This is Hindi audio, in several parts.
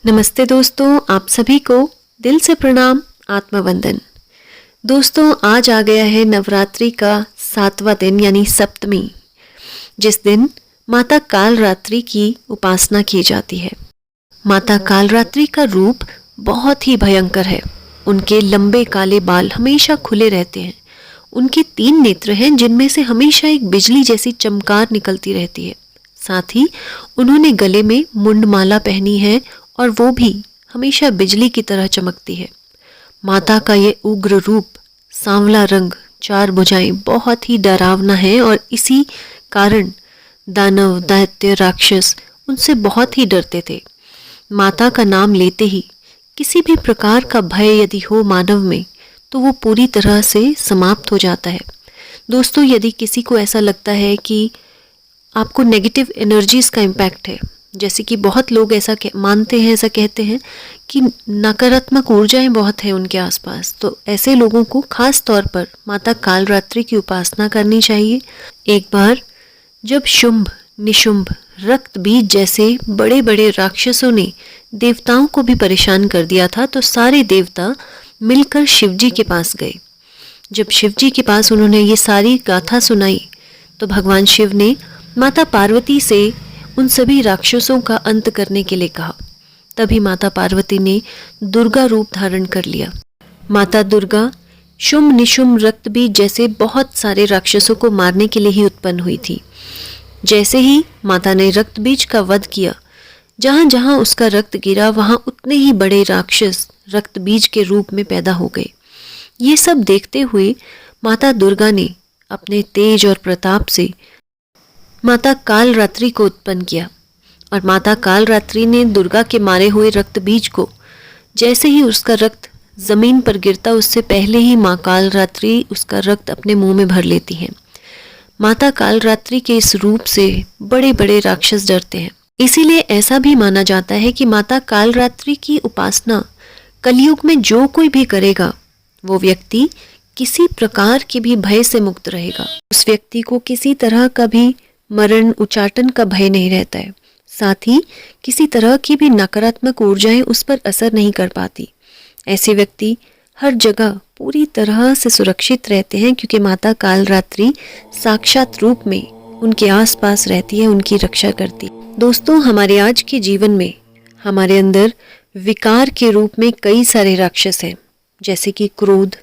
नमस्ते दोस्तों, आप सभी को दिल से प्रणाम, आत्मवंदन। दोस्तों, आज आ गया है नवरात्रि का 7वां दिन यानी सप्तमी, जिस दिन माता कालरात्रि की उपासना की जाती है। माता कालरात्रि का रूप बहुत ही भयंकर है। उनके लंबे काले बाल हमेशा खुले रहते हैं। उनके 3 नेत्र हैं जिनमें से हमेशा एक बिजली जैसी चमकार निकलती रहती है। साथ ही उन्होंने गले में मुंडमाला पहनी है और वो भी हमेशा बिजली की तरह चमकती है। माता का ये उग्र रूप, सांवला रंग, 4 भुजाएं बहुत ही डरावना है और इसी कारण दानव, दैत्य, राक्षस उनसे बहुत ही डरते थे। माता का नाम लेते ही किसी भी प्रकार का भय यदि हो मानव में तो वो पूरी तरह से समाप्त हो जाता है। दोस्तों, यदि किसी को ऐसा लगता है कि आपको नेगेटिव एनर्जीज का इम्पैक्ट है, जैसे कि बहुत लोग ऐसा मानते हैं, ऐसा कहते हैं कि नकारात्मक ऊर्जाएं बहुत हैं उनके आसपास, तो ऐसे लोगों को खास तौर पर माता कालरात्रि की उपासना करनी चाहिए। एक बार जब शुंभ, निशुंभ, रक्त बीज जैसे बड़े बड़े राक्षसों ने देवताओं को भी परेशान कर दिया था, तो सारे देवता मिलकर शिवजी के पास गए। जब शिवजी के पास उन्होंने ये सारी गाथा सुनाई तो भगवान शिव ने माता पार्वती से उन सभी राक्षसों का अंत करने के लिए कहा। तभी माता पार्वती ने दुर्गा रूप धारण कर लिया। माता दुर्गा शुंभ, निशुंभ, रक्तबीज जैसे बहुत सारे राक्षसों को मारने के लिए ही उत्पन्न हुई थी। जैसे ही माता ने रक्तबीज का वध किया, जहां जहां उसका रक्त गिरा वहां उतने ही बड़े राक्षस रक्तबीज के रूप में पैदा हो गए। ये सब देखते हुए माता दुर्गा ने अपने तेज और प्रताप से माता कालरात्रि को उत्पन्न किया और माता कालरात्रि ने दुर्गा के मारे हुए रक्त बीज को, जैसे ही उसका रक्त जमीन पर गिरता उससे पहले ही माँ कालरात्रि उसका रक्त अपने मुंह में भर लेती हैं। माता कालरात्रि के इस रूप से बड़े बड़े राक्षस डरते हैं। इसीलिए ऐसा भी माना जाता है कि माता कालरात्रि की उपासना कलयुग में जो कोई भी करेगा वो व्यक्ति किसी प्रकार के भी भय से मुक्त रहेगा। उस व्यक्ति को किसी तरह का भी मरण, उचाटन का भय नहीं रहता है। साथ ही किसी तरह की भी नकारात्मक ऊर्जाएं उस पर असर नहीं कर पाती। ऐसे व्यक्ति हर जगह पूरी तरह से सुरक्षित रहते हैं, क्योंकि माता कालरात्रि साक्षात रूप में उनके आसपास रहती है, उनकी रक्षा करती है। दोस्तों, हमारे आज के जीवन में हमारे अंदर विकार के रूप में कई सारे राक्षस हैं, जैसे कि क्रोध,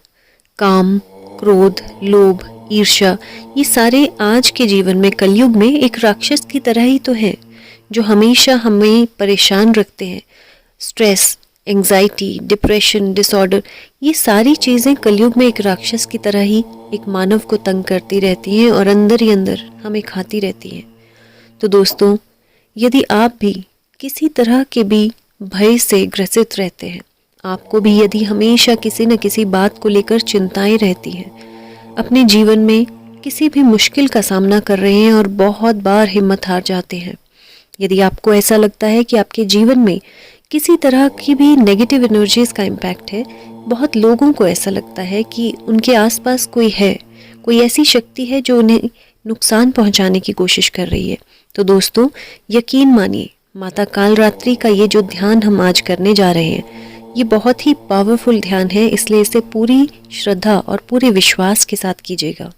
काम, क्रोध, लोभ, ईर्ष्या। ये सारे आज के जीवन में, कलयुग में एक राक्षस की तरह ही तो है, जो हमेशा हमें परेशान रखते हैं। स्ट्रेस, एंजाइटी, डिप्रेशन, डिसऑर्डर, ये सारी चीज़ें कलयुग में एक राक्षस की तरह ही एक मानव को तंग करती रहती हैं और अंदर ही अंदर हमें खाती रहती हैं। तो दोस्तों, यदि आप भी किसी तरह के भी भय से ग्रसित रहते हैं, आपको भी यदि हमेशा किसी न किसी बात को लेकर चिंताएं रहती हैं, अपने जीवन में किसी भी मुश्किल का सामना कर रहे हैं और बहुत बार हिम्मत हार जाते हैं, यदि आपको ऐसा लगता है कि आपके जीवन में किसी तरह की भी नेगेटिव एनर्जीज का इम्पैक्ट है, बहुत लोगों को ऐसा लगता है कि उनके आसपास कोई है, कोई ऐसी शक्ति है जो उन्हें नुकसान पहुंचाने की कोशिश कर रही है, तो दोस्तों यकीन मानिए, माता कालरात्रि का ये जो ध्यान हम आज करने जा रहे हैं, ये बहुत ही पावरफुल ध्यान है। इसलिए इसे पूरी श्रद्धा और पूरे विश्वास के साथ कीजिएगा।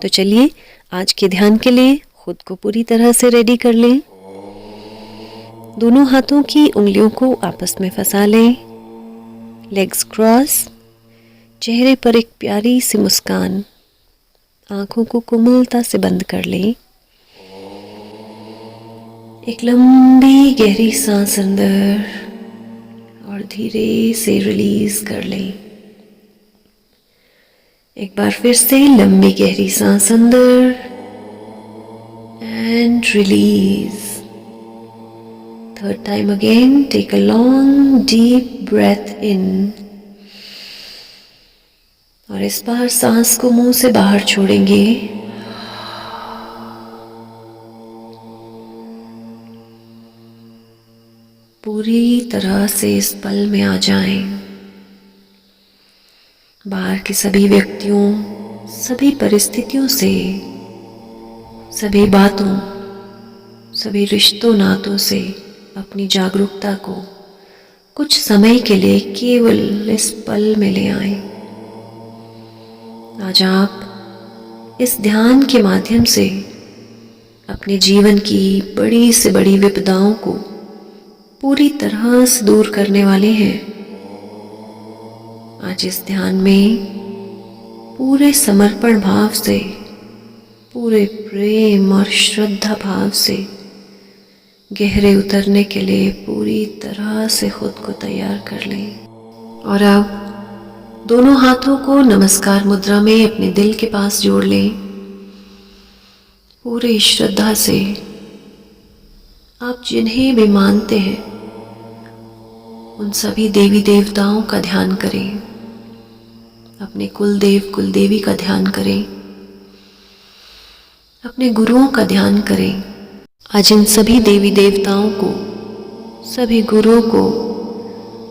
तो चलिए, आज के ध्यान के लिए खुद को पूरी तरह से रेडी कर लें। दोनों हाथों की उंगलियों को आपस में फंसा लें, लेग्स क्रॉस, चेहरे पर एक प्यारी सी मुस्कान, आंखों को कोमलता से बंद कर लें। एक लंबी गहरी सांस अंदर और धीरे से रिलीज कर लें। एक बार फिर से लंबी गहरी सांस अंदर and release. Third time again, take a long deep breath in और इस बार सांस को मुंह से बाहर छोड़ेंगे। पूरी तरह से इस पल में आ जाएं। बाहर के सभी व्यक्तियों, सभी परिस्थितियों से, सभी बातों, सभी रिश्तों नातों से अपनी जागरूकता को कुछ समय के लिए केवल इस पल में ले आए। आज आप इस ध्यान के माध्यम से अपने जीवन की बड़ी से बड़ी विपदाओं को पूरी तरह से दूर करने वाले हैं। आज इस ध्यान में पूरे समर्पण भाव से, पूरे प्रेम और श्रद्धा भाव से गहरे उतरने के लिए पूरी तरह से खुद को तैयार कर लें। और अब दोनों हाथों को नमस्कार मुद्रा में अपने दिल के पास जोड़ लें। पूरी श्रद्धा से आप जिन्हें भी मानते हैं उन सभी देवी देवताओं का ध्यान करें। अपने कुलदेव कुलदेवी का ध्यान करें, अपने गुरुओं का ध्यान करें। आज इन सभी देवी देवताओं को, सभी गुरुओं को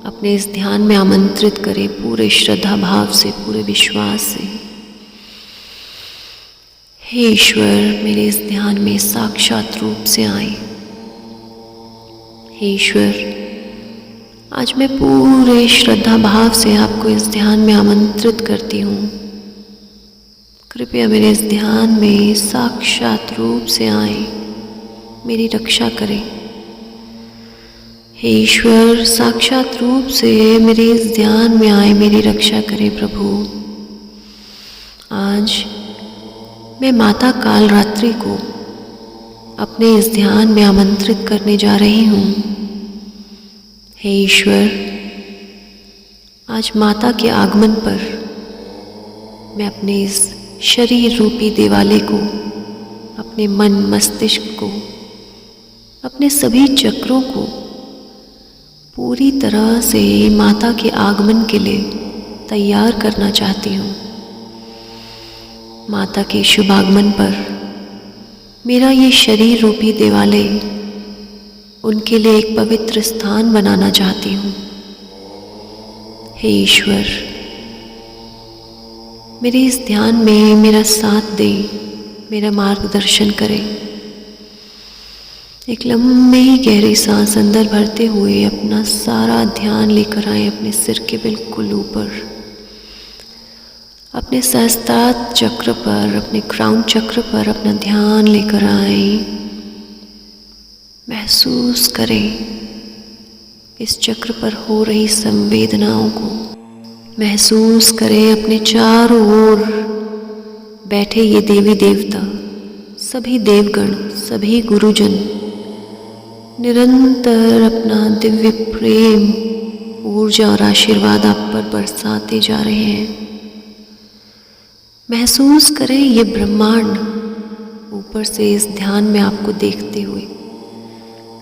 अपने इस ध्यान में आमंत्रित करें पूरे श्रद्धा भाव से, पूरे विश्वास से। हे ईश्वर, मेरे इस ध्यान में साक्षात रूप से आए। हे ईश्वर, आज मैं पूरे श्रद्धा भाव से आपको इस ध्यान में आमंत्रित करती हूँ। कृपया मेरे इस ध्यान में साक्षात रूप से आए, मेरी रक्षा करें। हे ईश्वर, साक्षात रूप से मेरे इस ध्यान में आए, मेरी रक्षा करें प्रभु। आज मैं माता कालरात्रि को अपने इस ध्यान में आमंत्रित करने जा रही हूँ। हे ईश्वर, आज माता के आगमन पर मैं अपने इस शरीर रूपी दिवाले को, अपने मन मस्तिष्क को, अपने सभी चक्रों को पूरी तरह से माता के आगमन के लिए तैयार करना चाहती हूँ। माता के शुभ आगमन पर मेरा ये शरीर रूपी दिवाले उनके लिए एक पवित्र स्थान बनाना चाहती हूँ। हे ईश्वर, मेरे इस ध्यान में मेरा साथ दे, मेरा मार्गदर्शन करें। एक लंबी गहरी सांस अंदर भरते हुए अपना सारा ध्यान लेकर आए अपने सिर के बिल्कुल ऊपर, अपने सहस्त्रार चक्र पर, अपने क्राउन चक्र पर अपना ध्यान लेकर आए। महसूस करें इस चक्र पर हो रही संवेदनाओं को। महसूस करें अपने चारों ओर बैठे ये देवी देवता, सभी देवगण, सभी गुरुजन निरंतर अपना दिव्य प्रेम, ऊर्जा और आशीर्वाद आप पर बरसाते जा रहे हैं। महसूस करें ये ब्रह्मांड ऊपर से इस ध्यान में आपको देखते हुए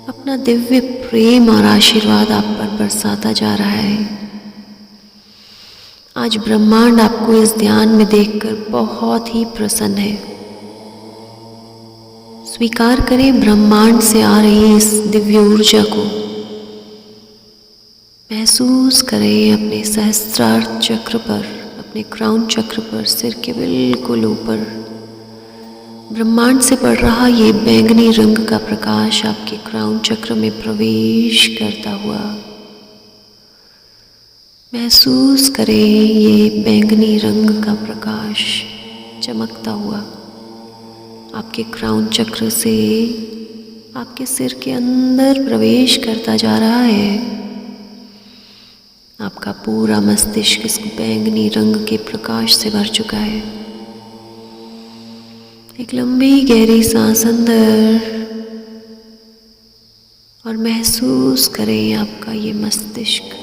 अपना दिव्य प्रेम और आशीर्वाद आप पर बरसाता जा रहा है। आज ब्रह्मांड आपको इस ध्यान में देखकर बहुत ही प्रसन्न है। स्वीकार करें ब्रह्मांड से आ रही इस दिव्य ऊर्जा को। महसूस करें अपने सहस्त्रार चक्र पर, अपने क्राउन चक्र पर, सिर के बिल्कुल ऊपर ब्रह्मांड से पड़ रहा ये बैंगनी रंग का प्रकाश आपके क्राउन चक्र में प्रवेश करता हुआ। महसूस करें ये बैंगनी रंग का प्रकाश चमकता हुआ आपके क्राउन चक्र से आपके सिर के अंदर प्रवेश करता जा रहा है। आपका पूरा मस्तिष्क इस बैंगनी रंग के प्रकाश से भर चुका है। एक लंबी गहरी सांस अंदर और महसूस करें आपका ये मस्तिष्क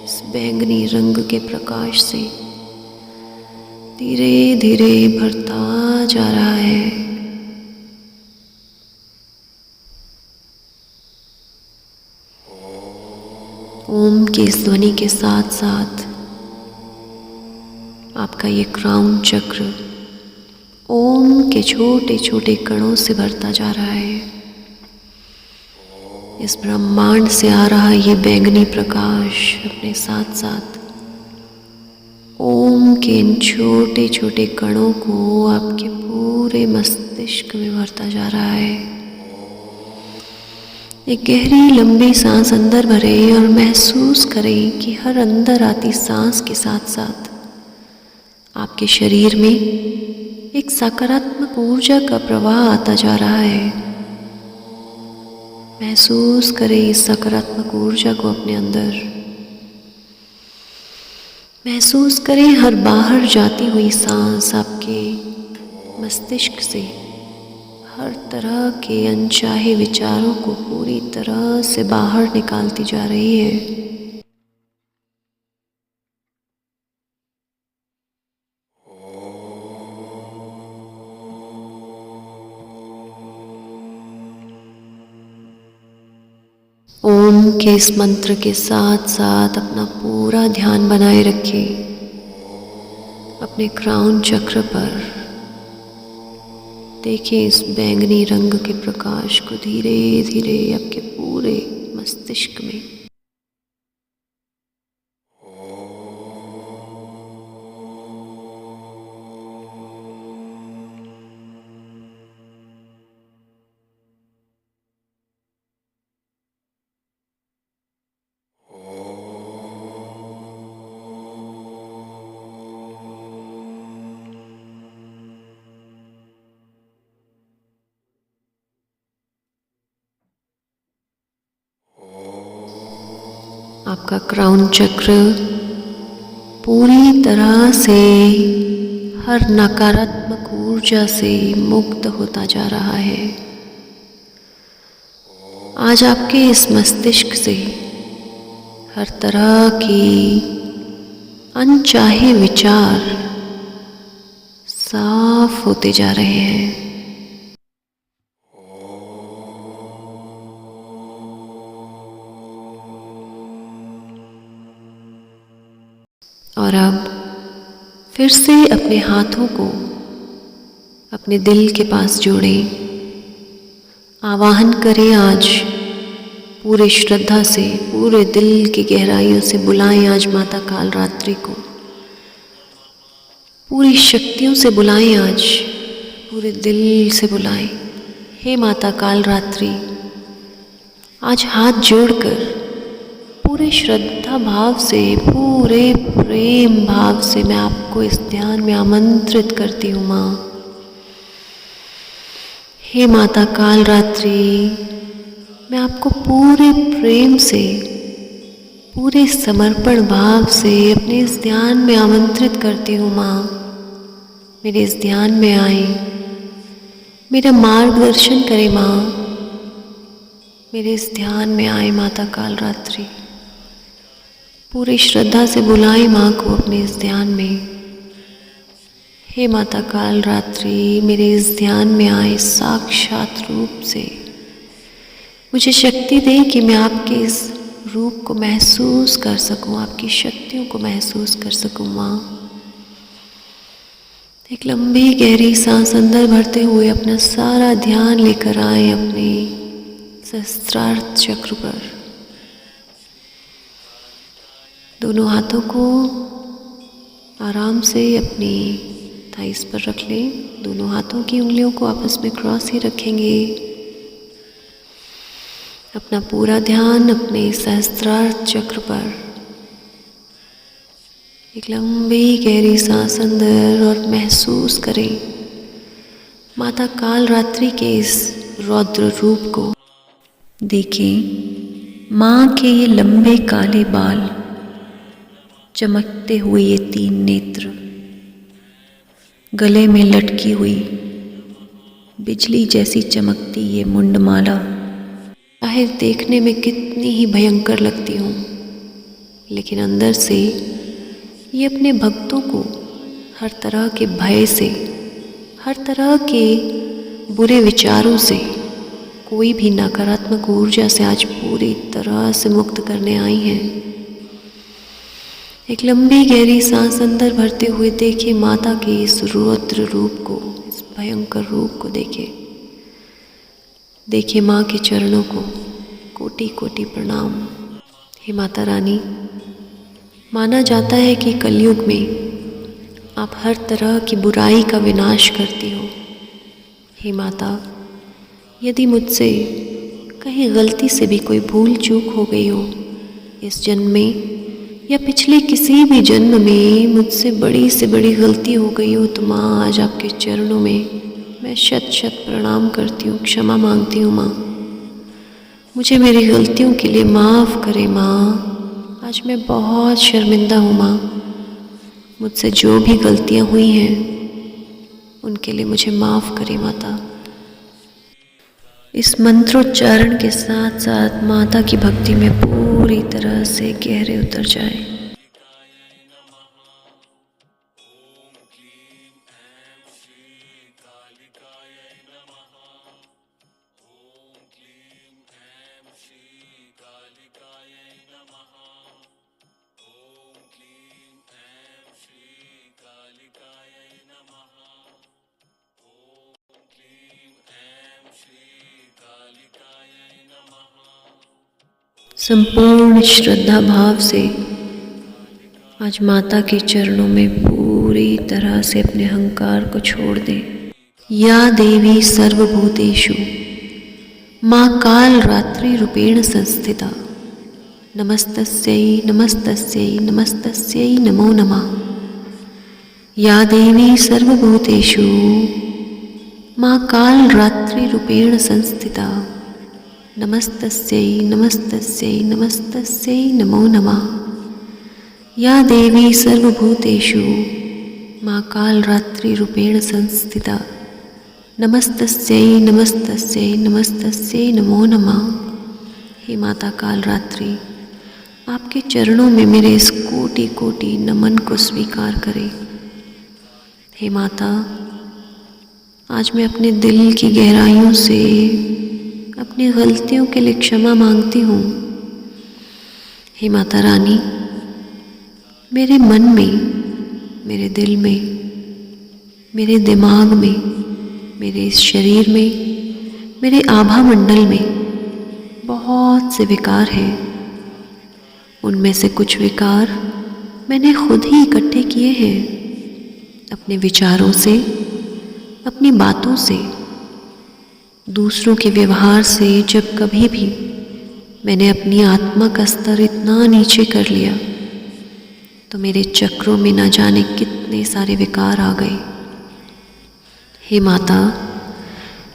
इस बैंगनी रंग के प्रकाश से धीरे धीरे भरता जा रहा है। ओम की इस ध्वनि के साथ साथ आपका ये क्राउन चक्र ओम के छोटे छोटे कणों से भरता जा रहा है। इस ब्रह्मांड से आ रहा ये बैंगनी प्रकाश अपने साथ साथ ओम के इन छोटे छोटे कणों को आपके पूरे मस्तिष्क में भरता जा रहा है। एक गहरी लंबी सांस अंदर भरें और महसूस करें कि हर अंदर आती सांस के साथ साथ आपके शरीर में एक सकारात्मक ऊर्जा का प्रवाह आता जा रहा है। महसूस करें इस सकारात्मक ऊर्जा को अपने अंदर। महसूस करें हर बाहर जाती हुई सांस आपके मस्तिष्क से हर तरह के अनचाहे विचारों को पूरी तरह से बाहर निकालती जा रही है। ओम के इस मंत्र के साथ साथ अपना पूरा ध्यान बनाए रखें अपने क्राउन चक्र पर। देखिए इस बैंगनी रंग के प्रकाश को धीरे धीरे आपके पूरे मस्तिष्क में। आपका क्राउन चक्र पूरी तरह से हर नकारात्मक ऊर्जा से मुक्त होता जा रहा है। आज आपके इस मस्तिष्क से हर तरह की अनचाहे विचार साफ होते जा रहे हैं। और अब फिर से अपने हाथों को अपने दिल के पास जोड़ें। आवाहन करें आज पूरे श्रद्धा से, पूरे दिल की गहराइयों से बुलाएं आज माता कालरात्रि को। पूरी शक्तियों से बुलाएं आज, पूरे दिल से बुलाएं। हे माता कालरात्रि, आज हाथ जोड़कर पूरे श्रद्धा भाव से, पूरे प्रेम भाव से मैं आपको इस ध्यान में आमंत्रित करती हूँ माँ। हे माता कालरात्रि, मैं आपको पूरे प्रेम से, पूरे समर्पण भाव से अपने इस ध्यान में आमंत्रित करती हूँ माँ। मेरे इस ध्यान में आए, मेरा मार्गदर्शन करें माँ। मेरे इस ध्यान में आए माता कालरात्रि। पूरी श्रद्धा से बुलाएं माँ को अपने इस ध्यान में। हे माता कालरात्रि, मेरे इस ध्यान में आए साक्षात रूप से मुझे शक्ति दे कि मैं आपके इस रूप को महसूस कर सकूं, आपकी शक्तियों को महसूस कर सकूं माँ। एक लंबी गहरी सांस अंदर भरते हुए अपना सारा ध्यान लेकर आए अपने सहस्त्रार्थ चक्र पर। दोनों हाथों को आराम से अपनी थाइस पर रख लें। दोनों हाथों की उंगलियों को आपस में क्रॉस ही रखेंगे। अपना पूरा ध्यान अपने सहस्त्रार्थ चक्र पर। एक लंबी गहरी सांस अंदर और महसूस करें माता कालरात्रि के इस रौद्र रूप को। देखें माँ के ये लंबे काले बाल, चमकते हुए ये 3 नेत्र, गले में लटकी हुई बिजली जैसी चमकती ये मुंडमाला, चाहे देखने में कितनी ही भयंकर लगती हूँ, लेकिन अंदर से ये अपने भक्तों को हर तरह के भय से, हर तरह के बुरे विचारों से, कोई भी नकारात्मक ऊर्जा से आज पूरी तरह से मुक्त करने आई हैं। एक लंबी गहरी सांस अंदर भरते हुए देखिए माता के इस रौद्र रूप को, इस भयंकर रूप को देखिए। देखिए माँ के चरणों को, कोटि कोटि प्रणाम। हे माता रानी, माना जाता है कि कलयुग में आप हर तरह की बुराई का विनाश करती हो। हे माता, यदि मुझसे कहीं गलती से भी कोई भूल चूक हो गई हो इस जन्म में या पिछले किसी भी जन्म में, मुझसे बड़ी से बड़ी गलती हो गई हो, तो माँ आज आपके चरणों में मैं शत शत प्रणाम करती हूँ, क्षमा मांगती हूँ माँ। मुझे मेरी गलतियों के लिए माफ़ करें माँ। आज मैं बहुत शर्मिंदा हूँ माँ। मुझसे जो भी गलतियाँ हुई हैं उनके लिए मुझे माफ़ करें माता। इस मंत्रोच्चारण के साथ साथ माता की भक्ति में पूरी तरह से गहरे उतर जाए। संपूर्ण श्रद्धा भाव से आज माता के चरणों में पूरी तरह से अपने अहंकार को छोड़ दें। या देवी सर्वभूतेषु माँ काल रात्रि रूपेण संस्थिता नमस्तस्यै नमस्तस्यै नमस्तस्यै नमो नमः। या देवी सर्वभूतेषु माँ काल रात्रि रूपेण संस्थिता नमस्तस्यै नमस्तस्यै नमस्तस्यै नमो नमः। या देवी सर्वभूतेषु माँ काल रात्रि रूपेण संस्थिता नमस्तस्यै नमस्तस्यै नमस्तस्यै नमो नमः। हे माता काल रात्रि, आपके चरणों में मेरे इस कोटि कोटि नमन को स्वीकार करें। हे माता, आज मैं अपने दिल की गहराइयों से अपनी गलतियों के लिए क्षमा मांगती हूँ। हे माता रानी, मेरे मन में, मेरे दिल में, मेरे दिमाग में, मेरे इस शरीर में, मेरे आभा मंडल में बहुत से विकार हैं। उनमें से कुछ विकार मैंने खुद ही इकट्ठे किए हैं, अपने विचारों से, अपनी बातों से, दूसरों के व्यवहार से। जब कभी भी मैंने अपनी आत्मा का स्तर इतना नीचे कर लिया तो मेरे चक्रों में न जाने कितने सारे विकार आ गए। हे माता,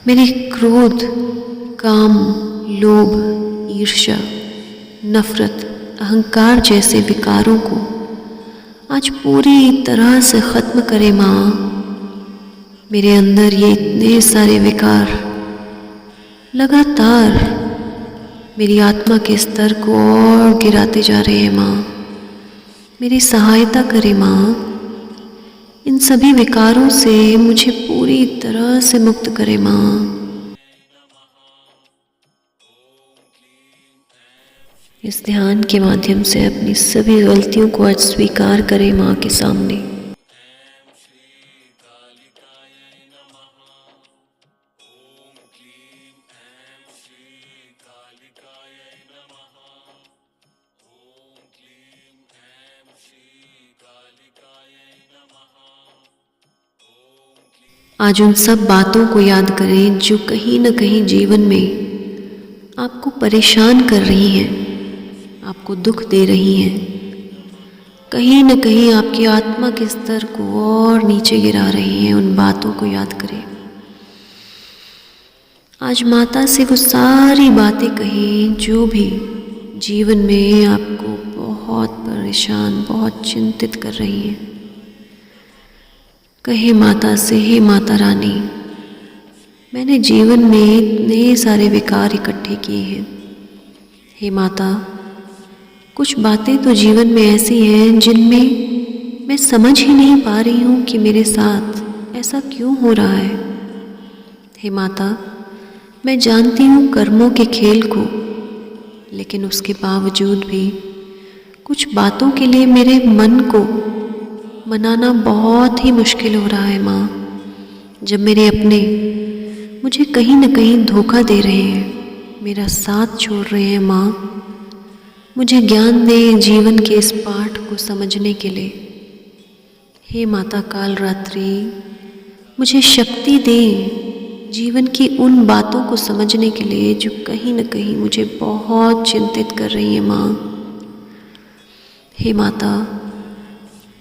मेरे क्रोध, काम, लोभ, ईर्ष्या, नफरत, अहंकार जैसे विकारों को आज पूरी तरह से ख़त्म करे माँ। मेरे अंदर ये इतने सारे विकार लगातार मेरी आत्मा के स्तर को और गिराते जा रहे हैं माँ। मेरी सहायता करें माँ। इन सभी विकारों से मुझे पूरी तरह से मुक्त करें माँ। इस ध्यान के माध्यम से अपनी सभी गलतियों को आज स्वीकार करें माँ के सामने। आज उन सब बातों को याद करें जो कहीं न कहीं जीवन में आपको परेशान कर रही हैं, आपको दुख दे रही हैं, कहीं न कहीं आपकी आत्मा के स्तर को और नीचे गिरा रही हैं। उन बातों को याद करें। आज माता से वो सारी बातें कहें जो भी जीवन में आपको बहुत परेशान, बहुत चिंतित कर रही हैं। कहे माता से, हे माता रानी, मैंने जीवन में इतने सारे विकार इकट्ठे किए हैं। हे माता, कुछ बातें तो जीवन में ऐसी हैं जिनमें मैं समझ ही नहीं पा रही हूँ कि मेरे साथ ऐसा क्यों हो रहा है। हे माता, मैं जानती हूँ कर्मों के खेल को, लेकिन उसके बावजूद भी कुछ बातों के लिए मेरे मन को मनाना बहुत ही मुश्किल हो रहा है माँ। जब मेरे अपने मुझे कहीं न कहीं धोखा दे रहे हैं, मेरा साथ छोड़ रहे हैं माँ, मुझे ज्ञान दें जीवन के इस पाठ को समझने के लिए। हे माता काल रात्रि, मुझे शक्ति दें जीवन की उन बातों को समझने के लिए जो कहीं न कहीं मुझे बहुत चिंतित कर रही है माँ। हे माता,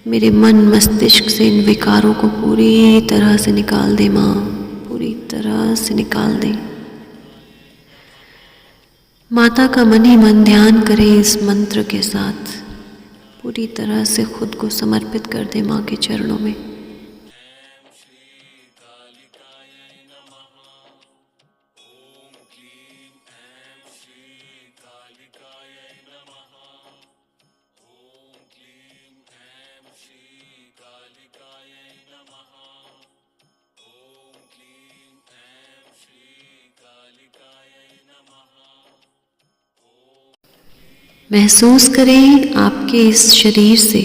मेरे मन मस्तिष्क से इन विकारों को पूरी तरह से निकाल दे माँ, पूरी तरह से निकाल दे। माता का मन ही मन ध्यान करे इस मंत्र के साथ, पूरी तरह से खुद को समर्पित कर दे माँ के चरणों में। महसूस करें आपके इस शरीर से,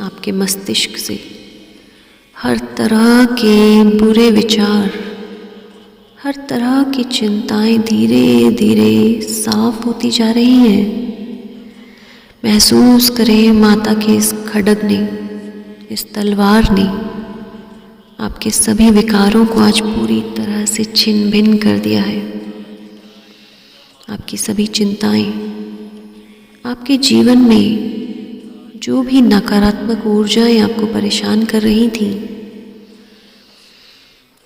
आपके मस्तिष्क से हर तरह के बुरे विचार, हर तरह की चिंताएं धीरे धीरे साफ होती जा रही हैं। महसूस करें माता के इस खड्ग ने, इस तलवार ने आपके सभी विकारों को आज पूरी तरह से छिन्न भिन्न कर दिया है। आपकी सभी चिंताएं, आपके जीवन में जो भी नकारात्मक ऊर्जाएं आपको परेशान कर रही थी,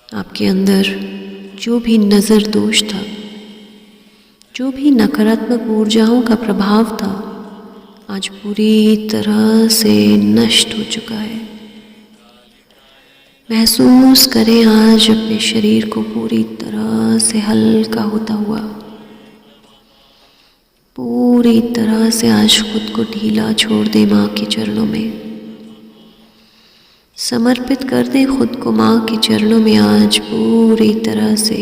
आपके अंदर जो भी नज़र दोष था, जो भी नकारात्मक ऊर्जाओं का प्रभाव था, आज पूरी तरह से नष्ट हो चुका है। महसूस करें आज अपने शरीर को पूरी तरह से हल्का होता हुआ, पूरी तरह से आज खुद को ढीला छोड़ दे माँ के चरणों में। समर्पित कर दे खुद को माँ के चरणों में आज पूरी तरह से।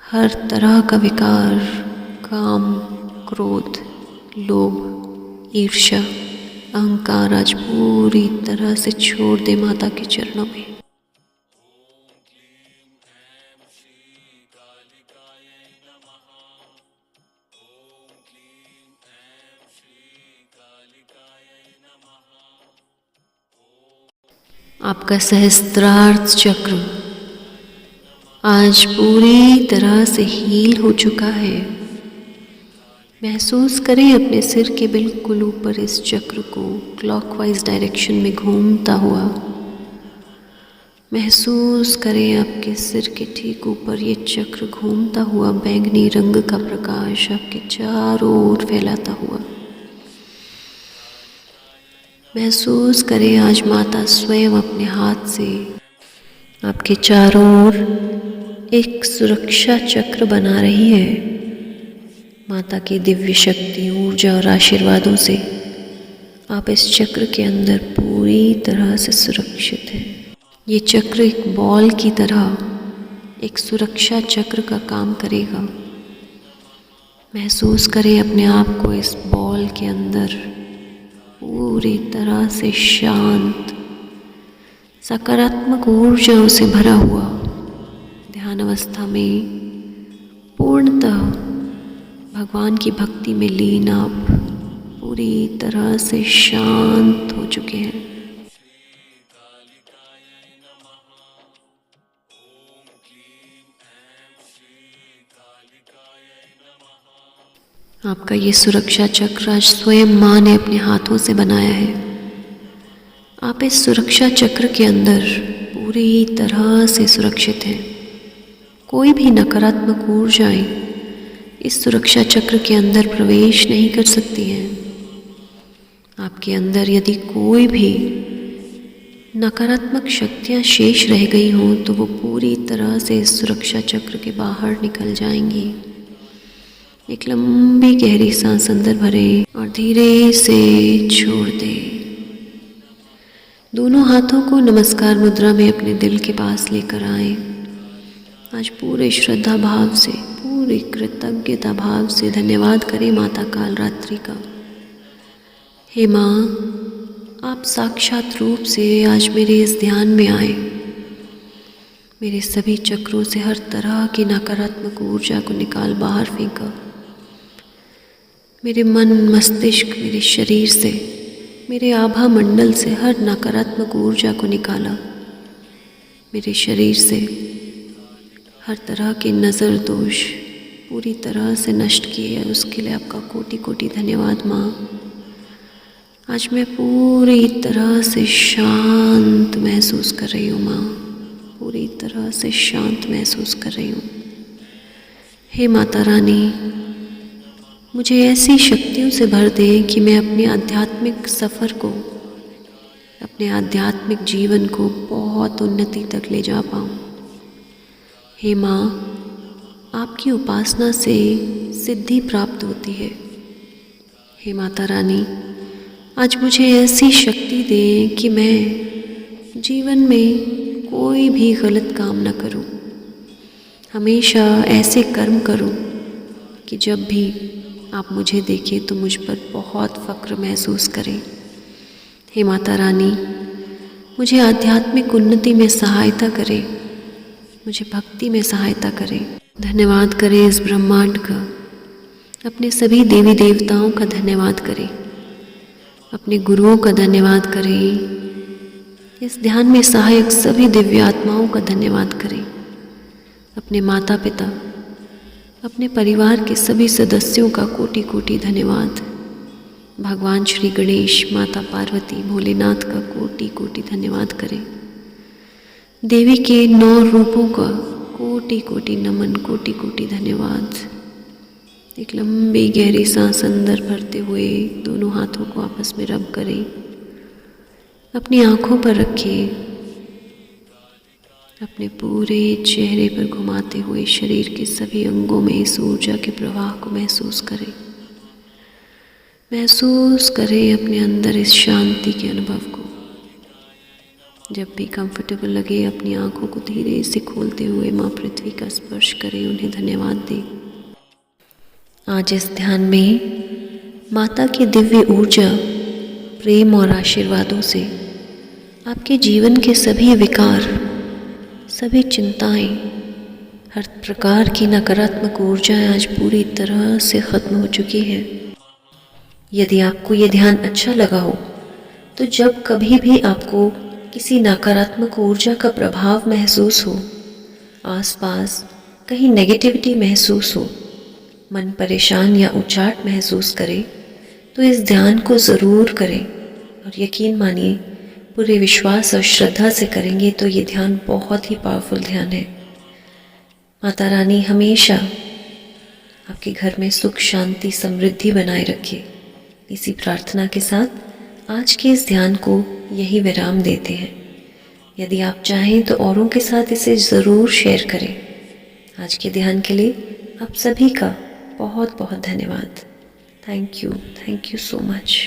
हर तरह का विकार, काम, क्रोध, लोभ, ईर्ष्या, अहंकार आज पूरी तरह से छोड़ दे माता के चरणों में। आपका सहस्त्रार्थ चक्र आज पूरी तरह से हील हो चुका है। महसूस करें अपने सिर के बिल्कुल ऊपर इस चक्र को क्लॉकवाइज डायरेक्शन में घूमता हुआ। महसूस करें आपके सिर के ठीक ऊपर ये चक्र घूमता हुआ बैंगनी रंग का प्रकाश आपके चारों ओर फैलाता हुआ। महसूस करें आज माता स्वयं अपने हाथ से आपके चारों ओर एक सुरक्षा चक्र बना रही है। माता की दिव्य शक्ति, ऊर्जा और आशीर्वादों से आप इस चक्र के अंदर पूरी तरह से सुरक्षित हैं। ये चक्र एक बॉल की तरह एक सुरक्षा चक्र का काम करेगा। महसूस करें अपने आप को इस बॉल के अंदर पूरी तरह से शांत, सकारात्मक ऊर्जाओं से भरा हुआ, ध्यान अवस्था में पूर्णतः भगवान की भक्ति में लीन आप पूरी तरह से शांत हो चुके हैं। आपका ये सुरक्षा चक्र आज स्वयं माँ ने अपने हाथों से बनाया है। आप इस सुरक्षा चक्र के अंदर पूरी तरह से सुरक्षित हैं। कोई भी नकारात्मक ऊर्जाएं इस सुरक्षा चक्र के अंदर प्रवेश नहीं कर सकती हैं। आपके अंदर यदि कोई भी नकारात्मक शक्तियाँ शेष रह गई हों तो वो पूरी तरह से इस सुरक्षा चक्र के बाहर निकल जाएंगी। एक लंबी गहरी सांस अंदर भरें और धीरे से छोड़ दें। दोनों हाथों को नमस्कार मुद्रा में अपने दिल के पास लेकर आएं। आज पूरे श्रद्धा भाव से, पूरी कृतज्ञता भाव से धन्यवाद करें माता कालरात्रि का। हे माँ, आप साक्षात रूप से आज मेरे इस ध्यान में आए। मेरे सभी चक्रों से हर तरह की नकारात्मक ऊर्जा को निकाल बाहर फेंका। मेरे मन, मस्तिष्क, मेरे शरीर से, मेरे आभा मंडल से हर नकारात्मक ऊर्जा को निकाला। मेरे शरीर से हर तरह के नज़र दोष पूरी तरह से नष्ट किए है, उसके लिए आपका कोटि कोटि धन्यवाद माँ। आज मैं पूरी तरह से शांत महसूस कर रही हूँ माँ, पूरी तरह से शांत महसूस कर रही हूँ। हे माता रानी, मुझे ऐसी शक्तियों से भर दें कि मैं अपने आध्यात्मिक सफ़र को, अपने आध्यात्मिक जीवन को बहुत उन्नति तक ले जा पाऊँ। हे माँ, आपकी उपासना से सिद्धि प्राप्त होती है। हे माता रानी, आज मुझे ऐसी शक्ति दें कि मैं जीवन में कोई भी गलत काम न करूं, हमेशा ऐसे कर्म करूं कि जब भी आप मुझे देखें तो मुझ पर बहुत फ़क्र महसूस करें। हे माता रानी, मुझे आध्यात्मिक उन्नति में सहायता करें, मुझे भक्ति में सहायता करें। धन्यवाद करें इस ब्रह्मांड का, अपने सभी देवी देवताओं का धन्यवाद करें, अपने गुरुओं का धन्यवाद करें, इस ध्यान में सहायक सभी दिव्य आत्माओं का धन्यवाद करें, अपने माता पिता, अपने परिवार के सभी सदस्यों का कोटि कोटि धन्यवाद। भगवान श्री गणेश, माता पार्वती, भोलेनाथ का कोटि कोटि धन्यवाद करें। देवी के 9 रूपों का कोटि कोटि नमन, कोटि कोटि धन्यवाद। एक लंबी गहरी सांस अंदर भरते हुए दोनों हाथों को आपस में रब करें, अपनी आँखों पर रखें, अपने पूरे चेहरे पर घुमाते हुए शरीर के सभी अंगों में इस ऊर्जा के प्रवाह को महसूस करें। महसूस करें अपने अंदर इस शांति के अनुभव को। जब भी कंफर्टेबल लगे अपनी आँखों को धीरे से खोलते हुए माँ पृथ्वी का स्पर्श करें, उन्हें धन्यवाद दें। आज इस ध्यान में माता की दिव्य ऊर्जा, प्रेम और आशीर्वादों से आपके जीवन के सभी विकार, सभी चिंताएं, हर प्रकार की नकारात्मक ऊर्जाएं आज पूरी तरह से ख़त्म हो चुकी है। यदि आपको ये ध्यान अच्छा लगा हो तो जब कभी भी आपको किसी नकारात्मक ऊर्जा का प्रभाव महसूस हो, आसपास कहीं नेगेटिविटी महसूस हो, मन परेशान या उचाट महसूस करे, तो इस ध्यान को ज़रूर करें और यकीन मानिए, पूरे विश्वास और श्रद्धा से करेंगे तो ये ध्यान बहुत ही पावरफुल ध्यान है। माता रानी हमेशा आपके घर में सुख, शांति, समृद्धि बनाए रखे। इसी प्रार्थना के साथ आज के इस ध्यान को यही विराम देते हैं। यदि आप चाहें तो औरों के साथ इसे ज़रूर शेयर करें। आज के ध्यान के लिए आप सभी का बहुत बहुत धन्यवाद। Thank you so much.